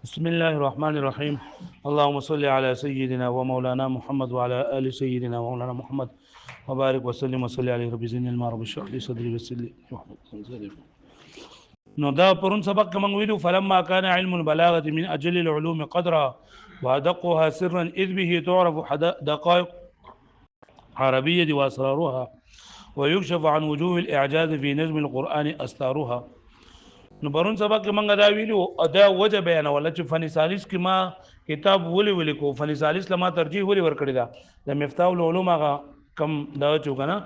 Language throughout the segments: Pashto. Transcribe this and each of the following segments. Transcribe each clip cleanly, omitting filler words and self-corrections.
بسم الله الرحمن الرحيم. اللهم صل على سيدنا ومولانا محمد وعلى آل سيدنا ومولانا محمد وبارك وسلم وصلي عليه رب زدني الماء رب اشرح لي صدري ويسر لي نو دا پرون سبق من ویلو فلما كان علم البلاغة من أجل العلوم قدرا وأدقها سرا إذ به تعرف دقائق عربية وأسرارها ويكشف عن وجوه الإعجاز في نظم القرآن أستارها. نو پرون سبق کې منګه دا ویلو ادا وجه بیان ولا چې فن ثالث کې ما کتاب ولي کو فن ثالث لما ترجیح ولي ور کړی دا د مفتاح العلوم هغه کم دا چوکنه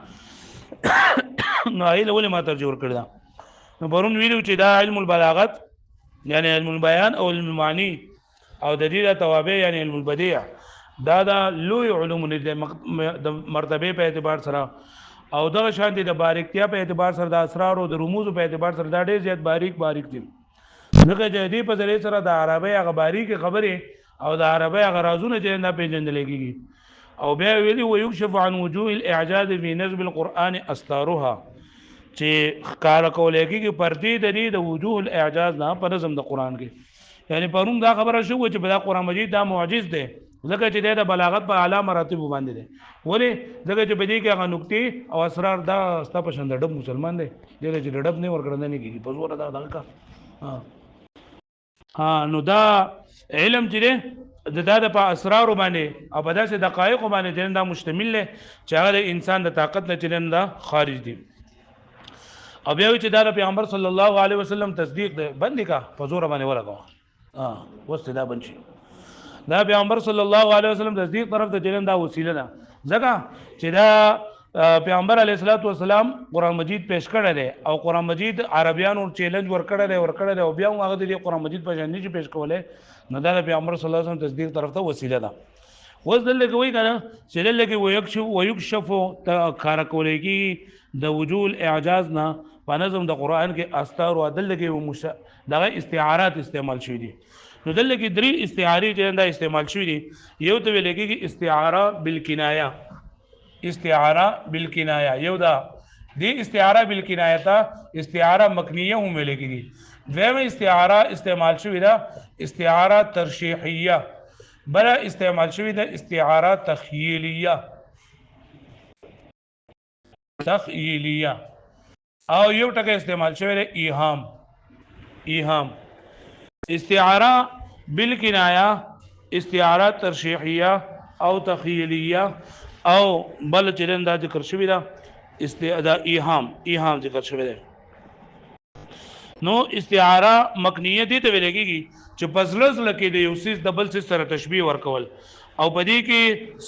نو ایله ولي ما ترجیح ور کړی دا. نو پرون ویلو چې دا علم البلاغت یعنی علم البيان او علم المعاني او د دې توابع یعنی علم البديع دا لوی علوم د مرتبه په اعتبار سره او دغه شان دي د باریکتیا په اعتبار سره د اسرار او د رموز په اعتبار سره دا ډېر زیات باریک دي. دغه جدي په ذریعہ سره د عربی هغه باریک خبره او د عربی هغه رازونه چې نه پیژندل کېږي او بیا ویلي ويكشف عن وجوه الاعجاز في نظم القرآن استارها چې کار کولای کېږي پردې د دې د وجوه الاعجاز نه په نظم د قرآن کې یعنی پرون دا خبره شو چې په قرآن مجید دا معجز دی ځکه چې د بلاغت په اعلی مراتب باندې دي ولې ځکه چې په دې کې هغه نقطې او اسرار دا ستا په شان د ډب مسلمان دی دغه چې ډب نه ورکړنه نه کیږي په زور دا دغه نو دا علم چې د په اسرار باندې او په داسې دقایق باندې چې دا مشتمل دی چې هغه انسان د طاقت نه چلن دا خارج دي او بیا چې دا پیغمبر صلی الله علیه وسلم تصدیق دی باندې کا په زور باندې ورغو وسته دا بنشي دا پیغمبر صلی الله علیه وسلم تصدیق طرف ته چلن دا وسیله ده ځکه چې دا پیغمبر علیه الصلاۃ والسلام قرآن مجید پیش کړی دی او قرآن مجید عربیانو چیلنج ورکړی دی او بیا هغه د قرآن مجید په شان پیش کوله نو دا پیغمبر صلی الله علیه وسلم تصدیق طرف ته وسیله ده. وز دلته کوي کنه چې دلته ويكشف کار کولای کی د وجوه الاعجاز نه په نظم د قرآن کې استار او دلته کې دغه استعارات استعمال شوي دي. نو دلته کې درې استعارې چې دا استعمال شوي دي یو ته ویل کېږي استعاره بالکنایه یو دا دی استعاره بالکنایه ته استعاره مکنیه هم ویل کېږي. دویمه استعاره استعمال شوي ده استعاره ترشیحیه بل استعمال شوي ده استعاره تخیلیه او یو ټکی استعمال شوی دی ایهام. استعاره بالکنایه استعاره ترشیحیه او تخیلیه او بل چرند دا ذکر شوی دا ایهام ذکر شوی دی. نو استعاره مکنیه دي ته ویل کېږي چې پسلز لکه د یو سیس د بل سیس سره تشبیه ورکول او په دې کې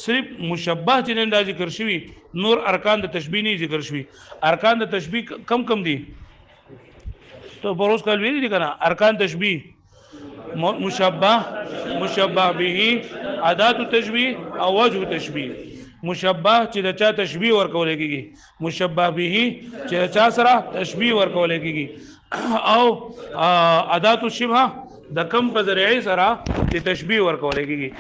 صرف مشبه چې دا ذکر شوی نور ارکان د تشبیه نه ذکر شوی. ارکان د تشبیه کم دي تو بروز کال ویلي دي کنه ارکان تشبیه مشبه به ادات تشبیه او وجه تشبیه. مشبه چې د چا تشبیه ورکول کېږي مشبه به چې د چا سره تشبیه ورکول کېږي او ادات الشبهه د کم په ذریعه سره د تشبیه ورکول کېږي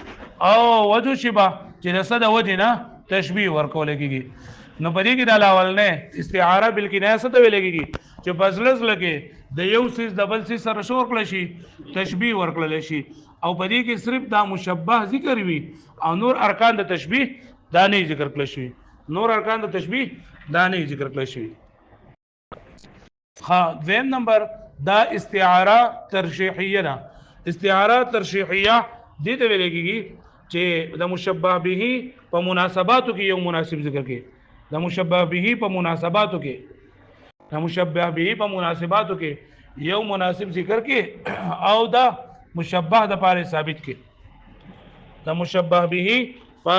او وجه شبه چې د صد وجه نه تشبیه ورکول کېږي. نو په دې کې د الاول نه استعاره بالکنایه څه ته ویل کېږي چې پسلز لکه د یو سیس د بل سیس سره شو ورکړل شي تشبیه ورکړل شي او په دې کې صرف دا مشبه ذکر وي او نور ارکان د تشبیه دا نه ذکر کړل شي دویم نمبر دا استعاره ترشیحیه ده. استعاره ترشیحیه دې ته ویل کېږي چې د مشبه به په مناسباتو کې یو مناسب ذکر کې د مشبه به په مناسباتو کې یو مناسب ذکر کې او دا مشبه د پاره ثابت کې د مشبه به په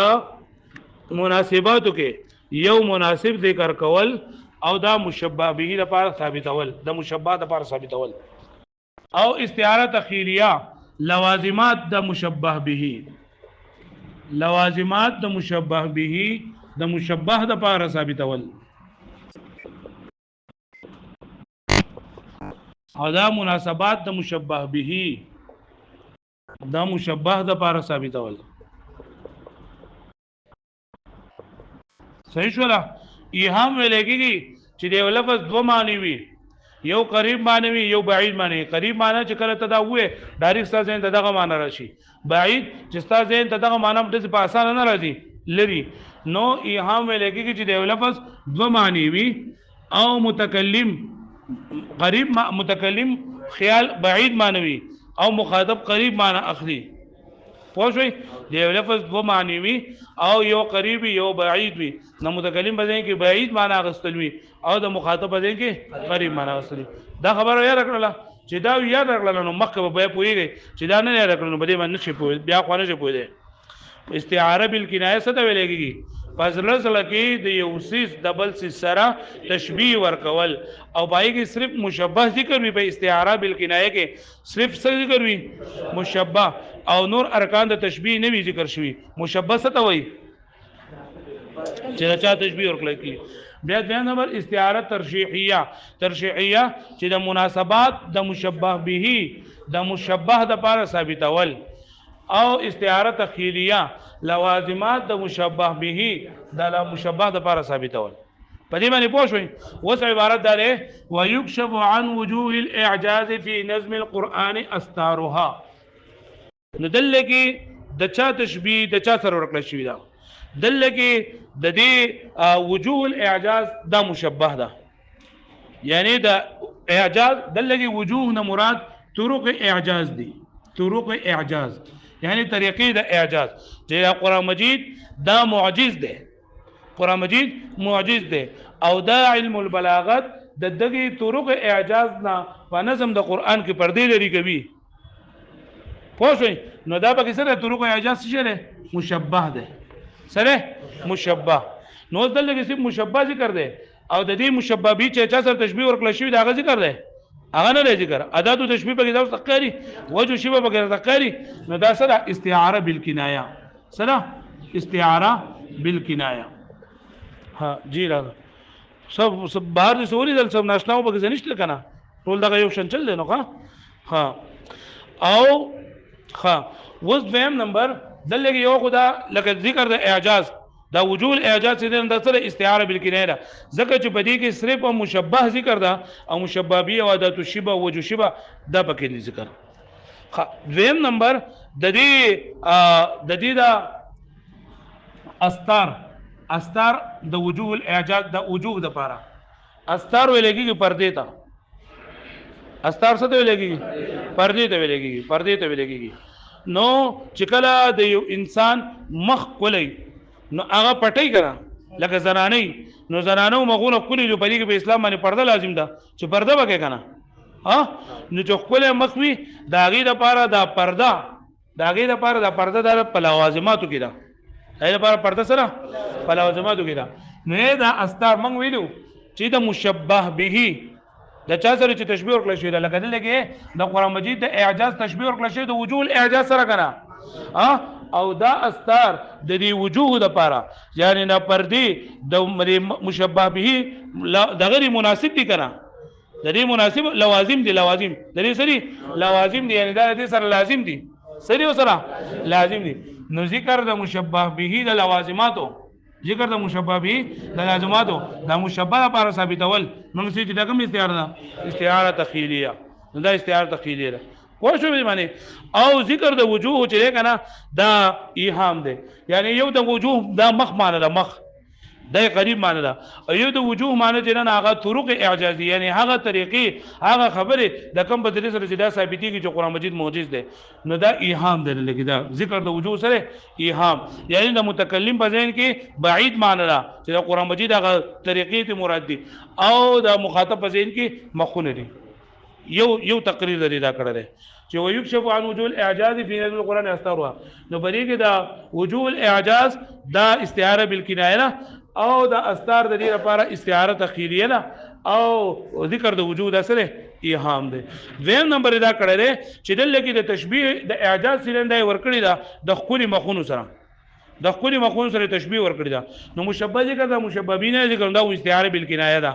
مناسباتو کې یو مناسب ذکر کول او دا مشبه به د پاره ثابتول د مشبه د پاره ثابتول او استعاره تخیلیه لوازمات د مشبه به د مشبه د پاره ثابتول او دا مناسبات د مشبه به د مشبه د پاره ثابتول. صحیح شولا. ایهام ویل کېږي چې د لفظ دو معنی وي یو قریب معنی وي یو بعید معنی. قریب معنی چې کله ته دا وې ډایرکټ ستا ذهن ته دغه معنی راشي. بعید چې ستا ذهن ته دغه معنی داسې په اسانه نه راځي لري. نو ایهام ویل کېږي چې د یو لفظ دوه معنی وي او متکلم قریب متکلم خیال بعید معنی او مخاطب قریب معنی اخلي. پوه شئ د یو لفظ دوه معنی وي او یو قریب یو بعید وي. نو متکلم په ځای کې بعید معنی اخیستل وي او د مخاطب په ځای کې قریب معنی اخیستل وي. دا خبره یاد کړله چې دا یاد کړل نو مخکې به پوهیږئ چې دا نه یاد کړل نو به دې باندې نشي پوهېدی بیا خو نشي پوهېدی. استعاره بالکنایه څه ته ویل کېږي؟ پس رسله کې د یو سیس د بل سیس سره تشبیه ورکول او پای کې صرف مشبه ذکر وي. په استعاره بالکنایه کې صرف څه ذکر وي؟ مشبه او نور ارکان د تشبیه نه وي ذکر شوي. مشبه څه ته وایي؟ چې چا تشبیه ورکړل کی. بیا دویم نمبر استعاره ترشیحیه. ترشیحیه چې د مناسبات د مشبه به د مشبه د لپاره ثابتول او استعاره تخیلیه لوازمات د مشبه به د مشبه د لپاره ثابتول. په دې باندې پوه شئ. اوس عبارت دا ده ويكشف عن وجوه الاعجاز في نظم القرآن استارها. نو دلته کې د چا تشبیه د چا سره ورکړل شوی دا. دلته کې د دې وجوه الاعجاز دا مشبه ده. یعنی د اعجاز دلته کې وجوه نه مراد طرق اعجاز دي. طرق اعجاز یعنی طریقې د اعجاز چې قرآن مجید دا معجز ده. قرآن مجید معجز ده او دا علم البلاغت د دغه طرق اعجاز نه په نظم د قرآن کې پردې لري کوي. پوه شئ. نو دا پکې سره طرق اعجاز څه ده؟ مشبه ده. سره مشبه. نو دلته کې صرف مشبه ذکر ده او د دې مشبه به چې چا سره تشبیه ورکړل شوی دا غو ذکر ده. هغه نه ذکر ادات او تشبیه په کې دا تقری وجه شی په کې تقری. نو دا سره استعاره بالکنایه. سره استعاره بالکنایه. ها جی راځه سب بهر دي سوري دل سب ناشناو په کې نشته کنه ټول دا یو شن چل دی نو ها او ها وز دویم نمبر دلته یو خدا لکه ذکر د اعجاز دا وجوه الاعجاز چې د سره استعاره بالکنایه ځکه چې بدی کې صرف مشبه ذکر دا او مشبه به او ادات شبه وجه شبه دا پکې ذکر. دویم نمبر د دې دا استار د وجوه الاعجاز د وجوه د پاره استار ویلېږي پردې ته. استار څه ته ویلېږي؟ پردې ته ویلېږي. پردې ته ویلېږي. نو چې کله د یو انسان مخ کولای نو هغه پټي کړه لکه زنانه. نو زنانه مغونه کولې جو پرې کې په اسلام باندې پرده لازم ده چې پرده وکړي کنه. نو چې کولې مخ وي دا غي د پاره دا پرده دا غي د پاره دا پرده د په لوازماتو کې ده. دا لپاره پرده سره په لوازماتو کې ده. نو دا استار موږ ویلو چې د مشبه به د چا سره چې تشبیه ورکړل شوی دا لکه دلته کې د قرآن مجید د اعجاز تشبیه ورکړل شوی د وجوه الاعجاز سره کنه. او دا استار د دې وجوه د پاره یعنی نه پردې د مشبه به د غیر مناسب دي کنه. د دې مناسب لوازم دي. لوازم د دې سری لوازم دي یعنی دا د سره لازم دي. سری سره لازم دي. نو ذکر د مشبه به د لوازماتو ذکر د مشبه به د لازماتو د مشبه لپاره ثابتول موږ چې دا کوم استعاره ده؟ استعاره تخیلیه. نو دا استعاره تخیلیه ده. پوه شو به معنی. او ذکر د وجوه چې کنه دا ایهام ده یعنی یو د وجوه دا مخ معنی ده. مخ دا قریب معنی ده. یو د وجوه معنی چې نه هغه طرق اعجازي یعنی هغه طریقې هغه خبره د کوم بدلی سره چې دا ثابتېږي چې قرآن مجید معجز ده. نو دا ایهام ده. لکه دا ذکر د وجوه سره ایهام یعنی د متکلم په ذهن کې بعید معنی ده چې د قرآن مجید هغه طریقې ته مراد دي او د مخاطب په ذهن کې مخونه دي. یو تقریر لري دا کړه ده چې ويكشف عن وجوه الاعجاز في نظم القرآن استارها. نو بری کې دا وجوه الاعجاز دا استعاره بالکنایه او دا استار د دې لپاره استعاره تخیلیه ده او ذکر د وجود سره ایهام ده. دویم نمبر دا کړه ده چې دلته کې د تشبیه د اعجاز سره ورکړی ده د خپل مخونو سره. د خپل مخونو سره تشبیه ورکړی ده. نو مشبه ذکر دا مشبه بینه ذکر دا استعاره بالکنایه ده.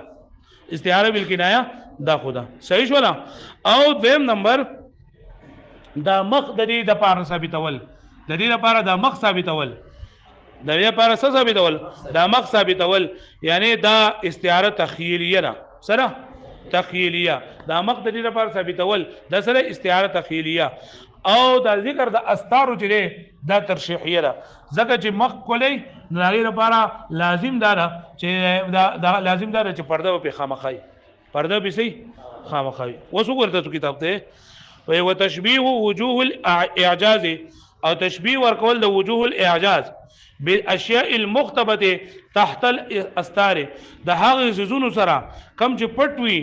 استعاره بالکنایه دا خدا صحیح شولا. او دویم نمبر دا مخ د دې د لپاره ثابتول. د دې لپاره دا مخ ثابتول. د دې لپاره څه ثابتول؟ دا مخ ثابتول یعنی دا استعاره تخیلیه ده. سره تخیلیه دا مخ د دې لپاره ثابتول د سره استعاره تخیلیه او دا ذکر د استار چې دا ترشیحیه ده ځکه چې مخ کولای د هغې لپاره لازم دا ده چې دا لازم دا ده چې پرده په خامخای پرده به سي خامخای اوس وګورئ کتاب ته و تشبيه وجوه الاعجاز او تشبيه ورکول د وجوه الاعجاز بالاشیاء المختبته تحت الاستار د هغه سيزونو سره کم چې پټوي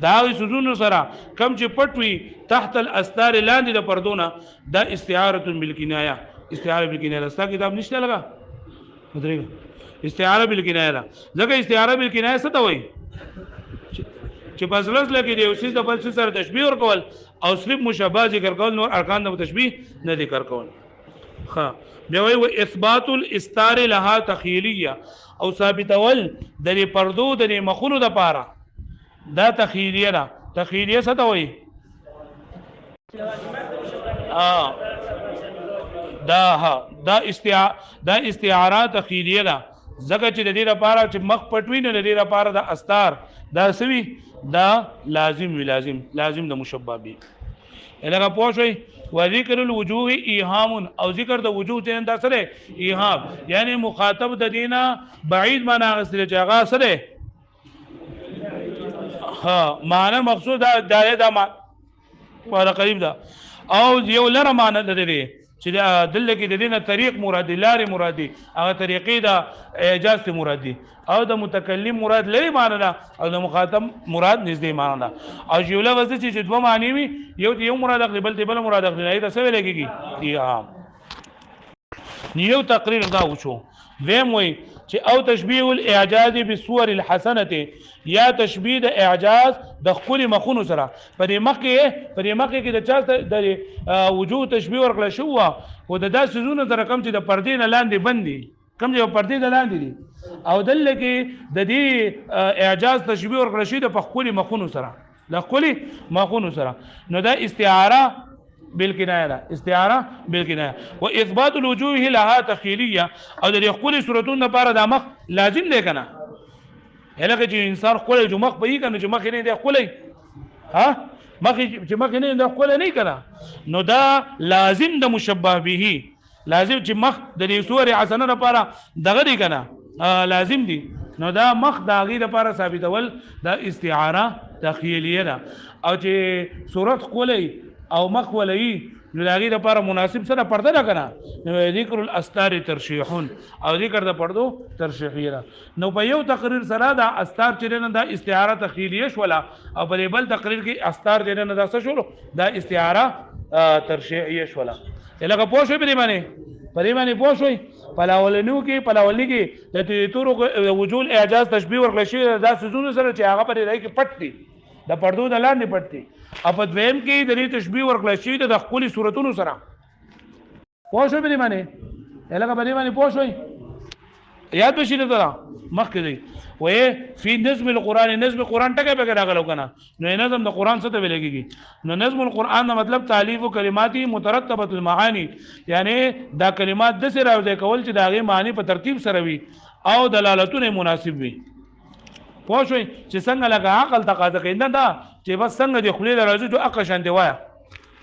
د هغه سيزونو سره کم چې پټوي تحت الاستار لاندې د پردونه د استعاره بالکنایه استعاره بالکنایه استا کتاب نشته لگا مدرګه استعاره بالکنایه ځکه استعاره بالکنایه څه ته وایي چې پسلس لکه دی اوسې د بل سره تشبیه ورکول او صرف مشابه ذکر کول نور ارکان د تشبیه نه ذکر کول ها بیا وی اثبات الاستار لها تخیلیه او ثابتول د پردو د مخونو د پاره دا تخیلیه ده تخیلیه څه ته وایي دا استعاره تخیلیه ده ځکه چې د دې لپاره چې مخ پټوي نه د دې لپاره د استار دا سوي دا لازم د مشبہ به الګه پوښوي و ذکر الوجوه ایهام او ذکر د وجوه ته دا سره ایهام یعنی مخاطب د دینه بعید معنا غسل جګه سره ها معنا مقصود دا ما قریب ده او یو لره معنا لري چې دلته کې د دینه طریق مرادي لارې مرادي هغه طریقې د اعجاز ته مرادي او د متکلم مراد لري معنا ده او د مخاطب مراد نږدې معنا ده او یو لفظ چې دوه معنی وي یو مراد اخلي بل مراد اخلي نه دا څه ویل کېږي یو تقریر دا وشو ویم وي چې او تشبيه الاعجاز بالصور الحسنه یا تشبيه د اعجاز د خپل مخونو سره پرې مخکې کې د چا د وجوه تشبيه ورکړل شو او د داسې زونه سره کم چې د پردې نه لاندې بندي کم چې پردې نه لاندې دي او دلته کې د دې اعجاز تشبيه ورکړل شي د خپل مخونو سره د خپل مخونو سره نو دا استعاره بالکنایه استعاره بالکنایه واثبات الوجوه لها تخیلیه او د خپل صورتونو لپاره د مخ لازم دی کنه هلکه چې انسان خپل جو مخ به کنه چې مخ نه دی خپل ها مخ چې مخ نه دی خپل نه کنه نو دا لازم د مشبہ به لازم چې مخ د دې صور حسنه لپاره دغه دی کنه لازم دی نو دا مخ د هغې لپاره ثابتول دا استعاره تخیلیه ده او چې صورت خپلی او مخ ولئی نو د هغې لپاره مناسب سره پرده ده که نه نو ذکر الاستار ترشیحون او ذکر د پردو ترشیحیه ده نو په یو تقریر سره دا استار چې نه دا استعاره تخیلیه شوله او په بل تقریر کې استار چې نه دا څه شولو دا استعاره ترشیحیه شوله لکه پوه شوئ په دې باندې پوه شوئ په لاولني کې د تورو وجود اعجاز تشبیه ورکړل شوي دا څیزونه سره چې هغه په دې کې پټ دي د پردو د لاندې پټ دي او په دویم کې د دې تشبیه ورکړل شوي د خپلې صورتونو سره پوه شوئ په دې باندې لکه په دې باندې پوه شوئ یاد بشي نه تره مخکې دی وې فی نظم القرآن نظم قرآن ټکی پکې راغلو کنه نو نظم د قرآن څه ته ویل کېږي نو نظم القرآن دا مطلب تالیف کلماتی مترتبه المعانی یعنی دا کلمات د سره راوځي کول چې دا غي معنی په ترتیب سره وي او دلالتونه مناسب وي پوه شئ چې څنګه لکه عقل تقاضا کوي نه دا چې بس څنګه د خولې راځي جو عقل شان دی وایي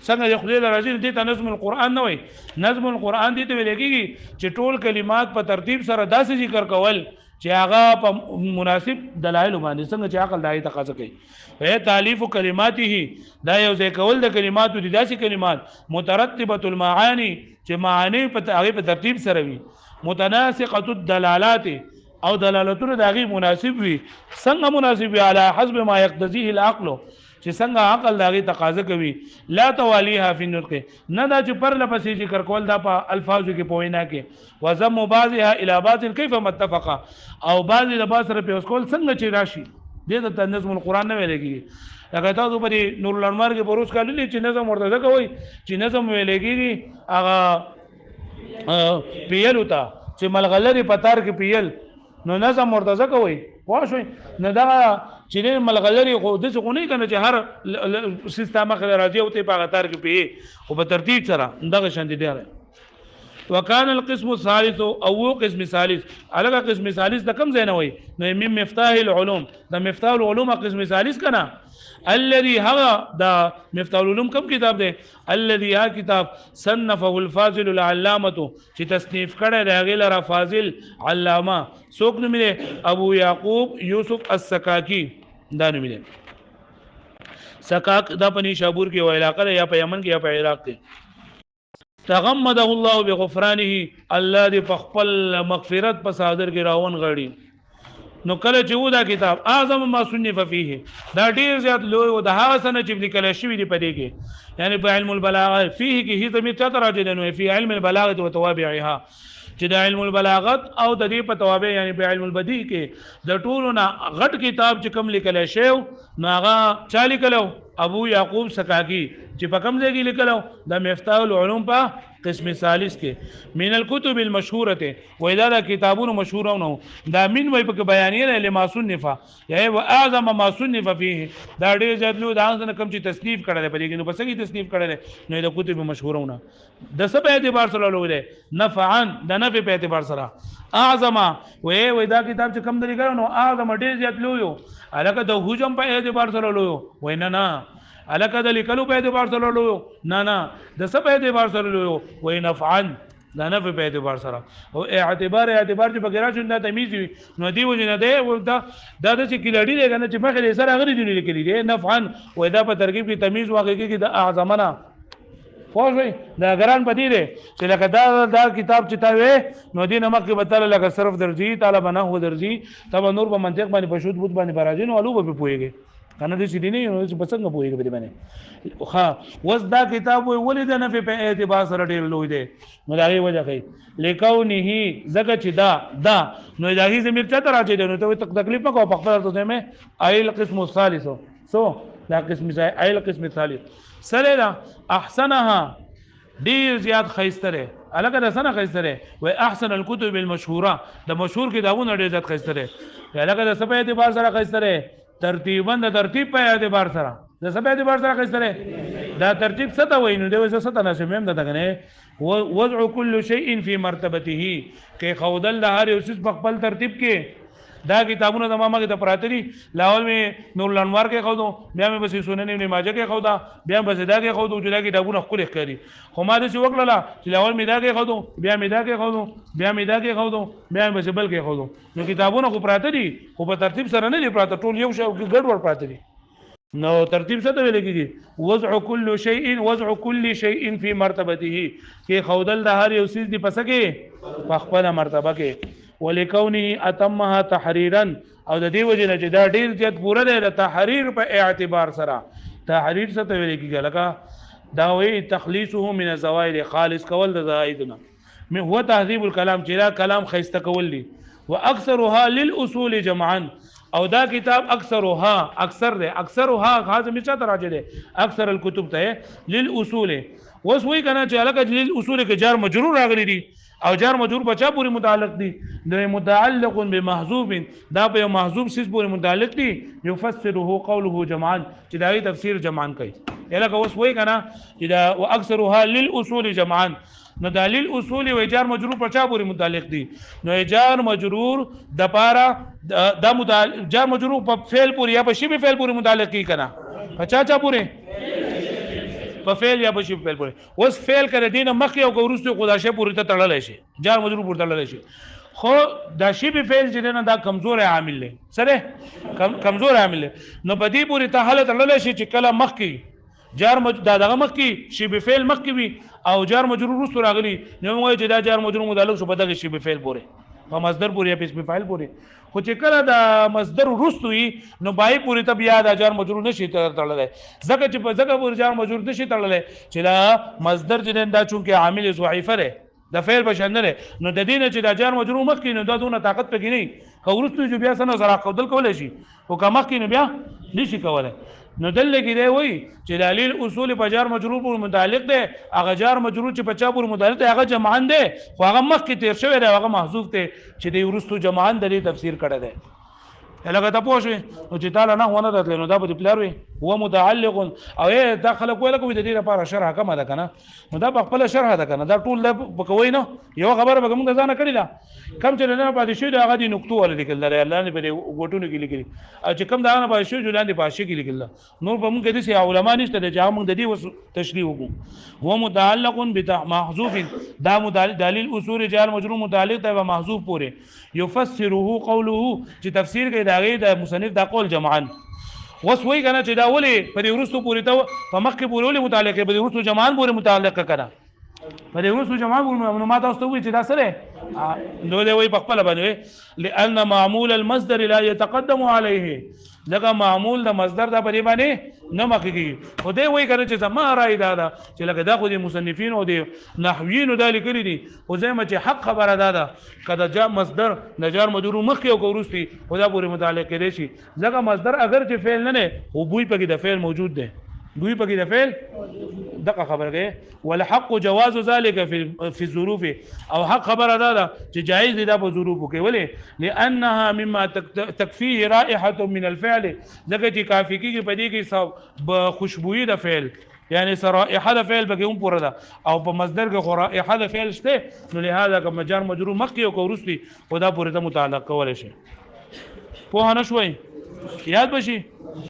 څنګه د خولې راځي دې ته نظم القرآن نه وي نظم القرآن دې ته ویل کېږي چې ټول کلمات په ترتیب سره داسې ذکر کول چې هغه په مناسب دلایل باندې څنګه چې عقل دای تقاضا کوي وې تالیف کلماته دا یو ځای کول د کلماتو د داسې کلمات مترتبه المعانی چې معانی په هغه په ترتیب سره وي متناسقه الدلالات او دلالتونه د هغه مناسب وي څنګه مناسب وي علی حسب ما يقتضيه العقل چې څنګه عقل دغه تقاضا کوي لا تواليها فی النطق نه دا چې پر لپسې ذکر کول دا په الفاظو کې پوینا کې وزم بعضها الى بعض كيف متفق او بعض د بعض سره په کول څنګه چې راشي دې ته نظم القرآن نه ویل کېږي هغه تاسو په نور الانوار کې بروز کړل چې نظم ورته کوي چې نظم ویل کېږي هغه پیل وتا چې ملغلری پتار کې پیل نو نظم مرتضی کوي واښوي نه دا چې ملغلری خو د څه نه کنه چې هر سیستم خل راځي او ته په غتار کې پی او په ترتیب سره دغه شان دي دی وکان القسم الثالث او قسم ثالث الګه قسم ثالث د کم زینه وي نو من مفتاح العلوم د مفتاح العلوم قسم ثالث کنا الذي هغه د مفتاح العلوم کم کتاب دی الذي ها کتاب صنفه الفاضل العلامه چې تصنیف کړی دی هغه لره فاضل علامه څوک نوم دی ابو یعقوب یوسف السکاکی دا نوم دی سکاک دا په نیشابور کې و علاقه یا په یمن کې یا په عراق کې تغمده الله بغفرانه الله دې په خپل مغفرت په صادر کې راون غړي نو کله چې ودا کتاب اعظم ما صنف فيه دا ډیر زیات لوی او د هغه سنه چې لیکل شوی دی پدې کې یعنی په علم البلاغه فيه کې هي زمي چا راځي نو فی علم البلاغه او توابعها چې د علم البلاغت او د دې په توابع یعنی په علم البدیع کې د ټولو نه غټ کتاب چې کوم لیکل شوی نو هغه چا لیکلو ابو یعقوب سکاکی چې په کوم ځای کې لیکلو د مفتاح العلوم په قسم ثالث کې من الكتب المشهوره و اذا دا کتابونو مشهورونه دا من وای په بیانیه لما صنف یا و اعظم ما صنف فيه دا ډیر ځات لو دا څنګه کوم چې تصنیف کړل په دې کې نو پس کې تصنیف کړل نو د کتب مشهورونه د سبه اعتبار سره لوي ده نفعا د نفع په اعتبار سره اعظم و دا کتاب چې کوم درې کړو نو اعظم ډیر ځات لو یو الکه د حجم په اعتبار سره لو وینا نه الکه د لیکلو په اعتبار سره لو نه د سبه اعتبار سره لو وای نفعا دا نفع په اعتبار سره او اعتبار چې بغیر شون دا تمیز نو دی وجنه دی دا د چې کلهډي دی کنه چې مخه سره غری دی لیکلی دی نفعا وای دا په ترکیب کې تمیز واقع کې د اعظمنا فوجي دا ګران پدې دی چې لکه دا کتاب چې تا وې نو دینه مکه بتل لکه صرف درځي طالب نه هو درځي تب نور په منطق باندې پښود بوت باندې براجین او الو په پويږي کنه دې سړي نه نو چې پسنګ پويږي په دې باندې ها وس دا کتاب ولید نه په اعتبار سره ډېر لوی دی نو دا غي وجه کوي لیکونه زګه چې دا نو دا هي زمير چا راځي نو ته تکلیف نه کو په خپل ته مې ایل قسم الثالث سو دا قسم ایل قسم الثالث سره دا احسنها ډیر زیات خیستره الګا د سنه خیستره و احسن الكتب المشهوره د مشهور کتابونو ډیر زیات خیستره الګا د سپه اعتبار سره خیستره ترتیبا د ترتیب په اعتبار سره د سبه اعتبار سره خیستره دا ترتیب څه ته وایي نو د وسه څه نه شمیم د دغه وضع كل شيء في مرتبته کې خودل د هر یو څه په خپل ترتیب کې دا کتابونه د ماما کې د پراتري لاول می نور الانوار کې خودو بیا مې بس سنن ابن ماجه کې خودا بیا بس دا کې خودو چې دا کتابونه خپل ښکاري خو ما دې وکړه چې لاول می دا کې خودو بیا می دا کې خودو بیا می دا کې خودو بیا بس بل کې خودو نو کتابونه خو پراتري خو په ترتیب سره نه دي پراته ټول یو شی ګډوډ پراتري نو ترتیب څه ته ویل کېږي وضع كل شيء في مرتبته کې خودل د هر یو څه دی پس کې په خپل مرتبه کې ولکونه اتمها تحریرا او د دې وجه نه چې دا ډیر زیات پوره دی د تحریر په اعتبار سره تحریر څه ته ویل کېږي لکه دا وی تخلیصه من الزوائد خالص کول د زائدنا هو تهذیب الكلام چې دا کلام خیسته کول دي واکثرها للاصول جمعا او دا کتاب اکثر دی اکثرها خاصه مچا تراجه دی اکثر الكتب ته للاصول وس وی کنه چې الګ للاصول کې جار مجرور راغلي دي او جار مجرور بچا پوری متعلق دي د متعلق بمحذوف دا په محذوف سیس پوری متعلق دي يفسره قوله جمعا چې دا تفسیر جمعا کوي الګ وس وی کنه چې دا واکثرها للاصول جمعا نو دلیل اصول و جار مجرور پر چا پوری متعلق دي نو جار مجرور د پارا د جار مجرور په فعل پوری یا په شی فعل پوری متعلق کی کنه پچا چا پوری په فعل یا په شی فعل پوری اوس فعل کړه دینه مخ یو ګورستو خداشه پوری ته تړل شي جار مجرور پوری تړل شي خو دا شی فعل چې نه دا کمزور عامل دی سره کمزور عامل نو په دې پوری ته حالت تړل شي چې کله مخ کی جار دغه مخ کی شی به فعل مخ کی وي او جار مجرور رسو راغلی نو موږ چې دا جار مجرور متعلق شو په دغه شی به فعل پوره په مصدر پوره یا په اسم فاعل پوره خو چې کله د مصدر رسو وي نو بای پوره ته بیا د جار مجرور نشي تړلای ځکه چې په ځکه پوره جار مجرور نشي تړلای چې دا مصدر چې دا چونکه عامل ضعیفه ده د فعل بشند نه نو د دینه چې د جار مجرور مخ کې نو دا دونه طاقت پکې نه خورستو جو بیا سره زرا قودل کول شي او که مخ کې نو بیا نشي کولای نو دلته کې دی وای چې دلیل اصول په جار مجرور پر متعلق دی هغه جار مجرور چې په چا پر متعلق دی هغه جمعان دی خو هغه مخ کې تیر شوی دی هغه محذوف دی چې دی ورستو جمعان د تفسیر کړه دی لکه تاسو شوي نو چې تعالی نه ونه درتل نو دا به پلار وي هو متعلق او دا خلک ویل کوي د دې لپاره شرح کما ده کنه نو دا په خپل شرح ده کنه دا ټول بکوي نه یو خبره به موږ ځانه کړی دا کم چې نه پاتې شي دا غدي نقطو ول لیکل لري الله نه په غوټونو کې لیکلي او چې کم دا نه پاتې شي جوړاندې پاشي کې لیکل نور په موږ کې دي علماء نشته چې موږ د دې تشریح وکړو هو متعلق بمحذوف دا دلیل اصول جار مجرور متعلق ده محذوف پورې يفسره قوله چې تفسیر کوي دا غي د مصنف دا قول جمعا وسوي کنه چې دا ولې په دې ورستو پورې ته په مخ کې پورې ولې متعلق په دې ورستو جمعان پورې متعلق کړه په دې ورستو جمعان پورې ما تاسو وی چې دا سره نو دی وی په خپل باندې لئن معمول المصدر لا يتقدم عليه لکه معمول د مصدر د په باندې نه مخکې خو دی وی کنه چې زما راي دا چې لکه دا خو د مصنفین او د نحویین د لیکلي دي او زما چې حق خبره ده کله جاء مصدر نجار مجرور مخکې او ورستي خدا پورې متعلق کړي شي لکه مصدر اگر چې فعل نه نه او بوی پکې د فعل موجود ده دوی پکې د فعل دغه خبره کوي والحق جواز ذلك في الظروف او حق خبره ده چې جایز دي د ظروف کې ولې لانها مما تكفيه رائحه من الفعل ځکه چې کافی کې په دې کې خوشبوئی د فعل یعنی رائحه د فعل بګه هم پوره ده او په مصدر کې رائحه د فعل شته نو لهدا کوم جار مجرور مخکې او ورستي خدا پورې ته متعلق کول شي په هنه شوي یاد بشي